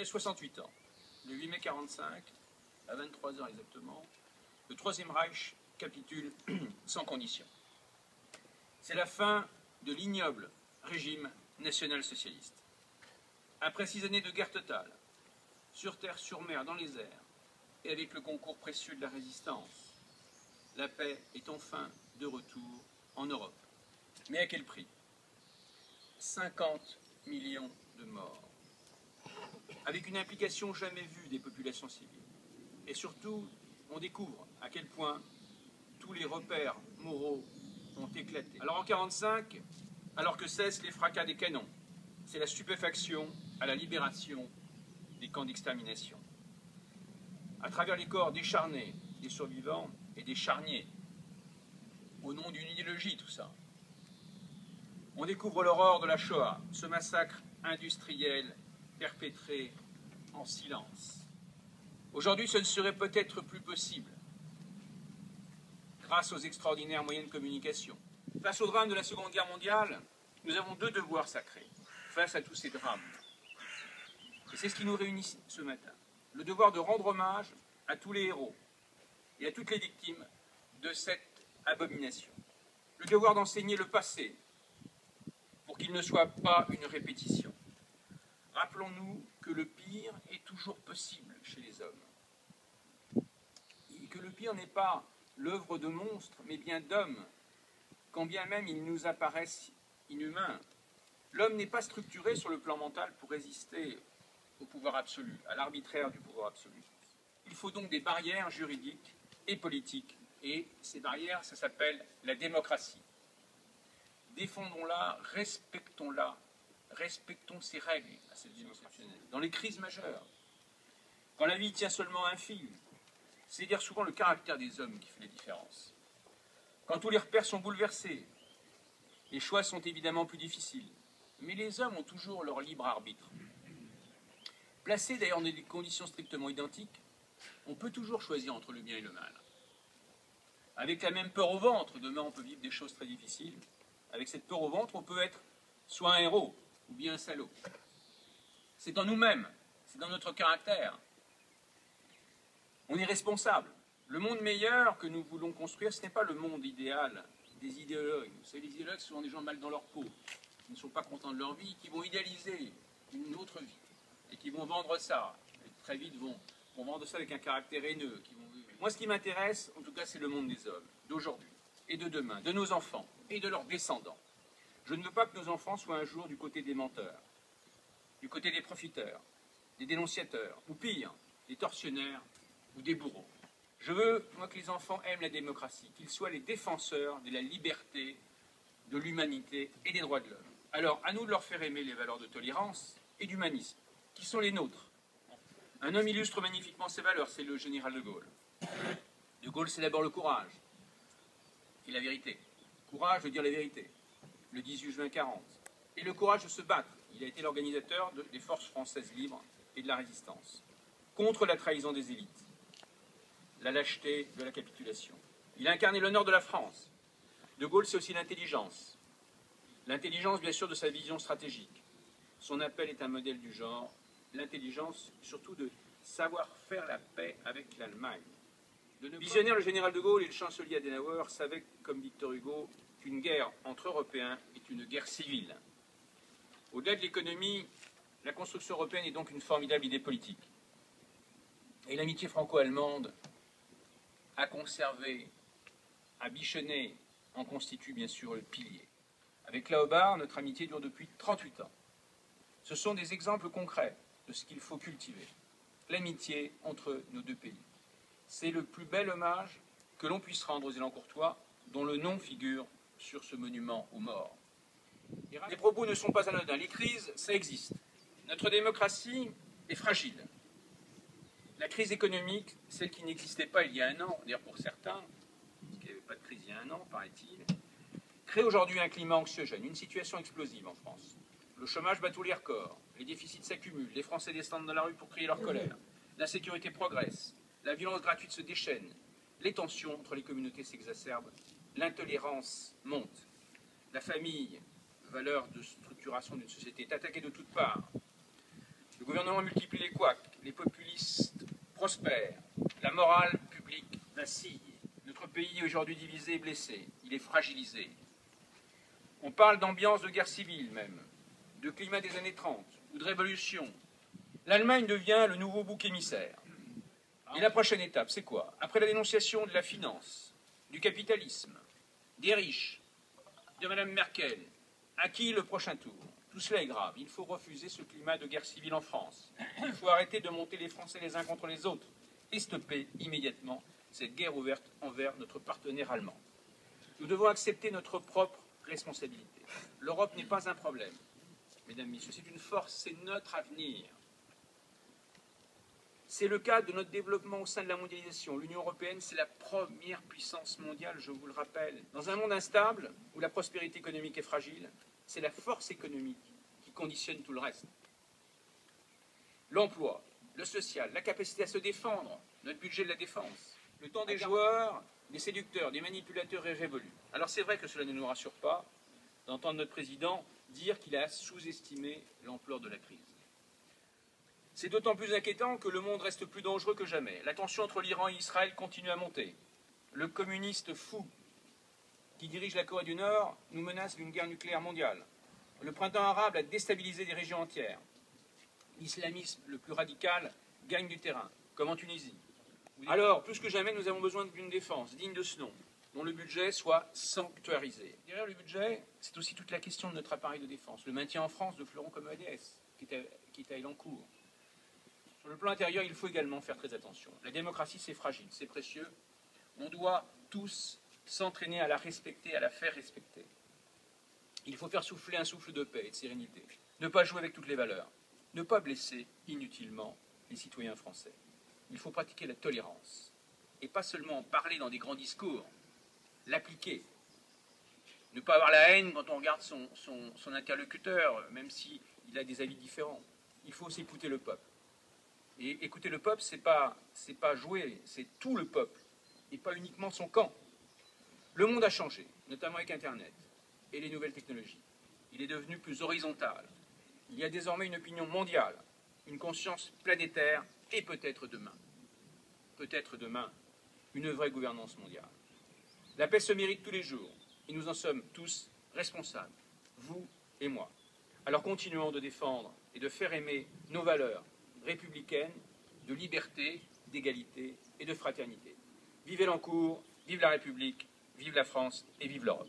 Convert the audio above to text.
68 ans, le 8 mai 1945, à 23 h exactement, le Troisième Reich capitule sans condition. C'est la fin de l'ignoble régime national-socialiste. Après 6 années de guerre totale, sur terre, sur mer, dans les airs, et avec le concours précieux de la résistance, la paix est enfin de retour en Europe. Mais à quel prix? 50 millions de morts, avec une implication jamais vue des populations civiles. Et surtout, on découvre à quel point tous les repères moraux ont éclaté. Alors en 1945, alors que cessent les fracas des canons, c'est la stupéfaction à la libération des camps d'extermination. À travers les corps décharnés des survivants et des charniers, au nom d'une idéologie tout ça, on découvre l'horreur de la Shoah, ce massacre industriel perpétré en silence. Aujourd'hui, ce ne serait peut-être plus possible, grâce aux extraordinaires moyens de communication. Face au drame de la Seconde Guerre mondiale, nous avons deux devoirs sacrés, face à tous ces drames. Et c'est ce qui nous réunit ce matin. Le devoir de rendre hommage à tous les héros et à toutes les victimes de cette abomination. Le devoir d'enseigner le passé pour qu'il ne soit pas une répétition. Rappelons-nous que le pire est toujours possible chez les hommes. Et que le pire n'est pas l'œuvre de monstres, mais bien d'hommes, quand bien même ils nous apparaissent inhumains. L'homme n'est pas structuré sur le plan mental pour résister au pouvoir absolu, à l'arbitraire du pouvoir absolu. Il faut donc des barrières juridiques et politiques, et ces barrières, ça s'appelle la démocratie. Défendons-la, respectons ses règles à cette vie constitutionnelle. Dans les crises majeures, quand la vie tient seulement un fil, c'est dire souvent le caractère des hommes qui fait la différence. Quand tous les repères sont bouleversés, les choix sont évidemment plus difficiles, mais les hommes ont toujours leur libre arbitre. Placés d'ailleurs dans des conditions strictement identiques, on peut toujours choisir entre le bien et le mal. Avec la même peur au ventre, demain on peut vivre des choses très difficiles. Avec cette peur au ventre, on peut être soit un héros ou bien un salaud. C'est en nous-mêmes, c'est dans notre caractère. On est responsable. Le monde meilleur que nous voulons construire, ce n'est pas le monde idéal des idéologues. Vous savez, les idéologues, ce sont des gens mal dans leur peau, qui ne sont pas contents de leur vie, qui vont idéaliser une autre vie, et qui vont vendre ça, et très vite vont vendre ça avec un caractère haineux. Moi, ce qui m'intéresse, en tout cas, c'est le monde des hommes, d'aujourd'hui, et de demain, de nos enfants, et de leurs descendants. Je ne veux pas que nos enfants soient un jour du côté des menteurs, du côté des profiteurs, des dénonciateurs, ou pire, des tortionnaires ou des bourreaux. Je veux, moi, que les enfants aiment la démocratie, qu'ils soient les défenseurs de la liberté, de l'humanité et des droits de l'homme. Alors, à nous de leur faire aimer les valeurs de tolérance et d'humanisme, qui sont les nôtres. Un homme illustre magnifiquement ces valeurs, c'est le général de Gaulle. De Gaulle, c'est d'abord le courage et la vérité. Courage de dire la vérité, le 18 juin 1940. Et le courage de se battre. Il a été l'organisateur des forces françaises libres et de la résistance, contre la trahison des élites, la lâcheté de la capitulation. Il a incarné l'honneur de la France. De Gaulle, c'est aussi l'intelligence. L'intelligence, bien sûr, de sa vision stratégique. Son appel est un modèle du genre. L'intelligence, surtout, de savoir faire la paix avec l'Allemagne. Visionnaire, le général de Gaulle et le chancelier Adenauer savaient, comme Victor Hugo, qu'une guerre entre Européens est une guerre civile. Au-delà de l'économie, la construction européenne est donc une formidable idée politique. Et l'amitié franco-allemande à conserver, à bichonner, en constitue bien sûr le pilier. Avec Laobard, notre amitié dure depuis 38 ans. Ce sont des exemples concrets de ce qu'il faut cultiver. L'amitié entre nos deux pays. C'est le plus bel hommage que l'on puisse rendre aux élans courtois, dont le nom figure sur ce monument aux morts. Les propos ne sont pas anodins. Les crises, ça existe. Notre démocratie est fragile. La crise économique, celle qui n'existait pas il y a un an, d'ailleurs pour certains, parce qu'il n'y avait pas de crise il y a un an, paraît-il, crée aujourd'hui un climat anxiogène, une situation explosive en France. Le chômage bat tous les records, les déficits s'accumulent, les Français descendent dans la rue pour crier leur colère, l'insécurité progresse, la violence gratuite se déchaîne, les tensions entre les communautés s'exacerbent, l'intolérance monte, la famille, valeur de structuration d'une société, est attaquée de toutes parts. Le gouvernement multiplie les couacs, les populistes prospèrent, la morale publique vacille. Notre pays est aujourd'hui divisé et blessé, il est fragilisé. On parle d'ambiance de guerre civile même, de climat des années 30 ou de révolution. L'Allemagne devient le nouveau bouc émissaire. Et la prochaine étape, c'est quoi? Après la dénonciation de la finance, du capitalisme, des riches, de Mme Merkel, à qui le prochain tour? Tout cela est grave. Il faut refuser ce climat de guerre civile en France. Il faut arrêter de monter les Français les uns contre les autres et stopper immédiatement cette guerre ouverte envers notre partenaire allemand. Nous devons accepter notre propre responsabilité. L'Europe n'est pas un problème, mesdames, messieurs, c'est une force, c'est notre avenir. C'est le cas de notre développement au sein de la mondialisation. L'Union européenne, c'est la première puissance mondiale, je vous le rappelle. Dans un monde instable, où la prospérité économique est fragile, c'est la force économique qui conditionne tout le reste. L'emploi, le social, la capacité à se défendre, notre budget de la défense. Le temps des joueurs, des séducteurs, des manipulateurs est révolu. Alors c'est vrai que cela ne nous rassure pas d'entendre notre président dire qu'il a sous-estimé l'ampleur de la crise. C'est d'autant plus inquiétant que le monde reste plus dangereux que jamais. La tension entre l'Iran et Israël continue à monter. Le communiste fou qui dirige la Corée du Nord nous menace d'une guerre nucléaire mondiale. Le printemps arabe a déstabilisé des régions entières. L'islamisme le plus radical gagne du terrain, comme en Tunisie. Alors, plus que jamais, nous avons besoin d'une défense digne de ce nom, dont le budget soit sanctuarisé. Derrière le budget, c'est aussi toute la question de notre appareil de défense, le maintien en France de fleurons comme EDS, qui est à Elancourt. Sur le plan intérieur, il faut également faire très attention. La démocratie, c'est fragile, c'est précieux. On doit tous s'entraîner à la respecter, à la faire respecter. Il faut faire souffler un souffle de paix et de sérénité. Ne pas jouer avec toutes les valeurs. Ne pas blesser inutilement les citoyens français. Il faut pratiquer la tolérance. Et pas seulement en parler dans des grands discours. L'appliquer. Ne pas avoir la haine quand on regarde son interlocuteur, même s'il a des avis différents. Il faut aussi écouter le peuple. Et écouter le peuple, c'est pas jouer, c'est tout le peuple, et pas uniquement son camp. Le monde a changé, notamment avec Internet et les nouvelles technologies. Il est devenu plus horizontal. Il y a désormais une opinion mondiale, une conscience planétaire, et peut-être demain, une vraie gouvernance mondiale. La paix se mérite tous les jours, et nous en sommes tous responsables, vous et moi. Alors continuons de défendre et de faire aimer nos valeurs républicaine, de liberté, d'égalité et de fraternité. Vive Elancourt, vive la République, vive la France et vive l'Europe.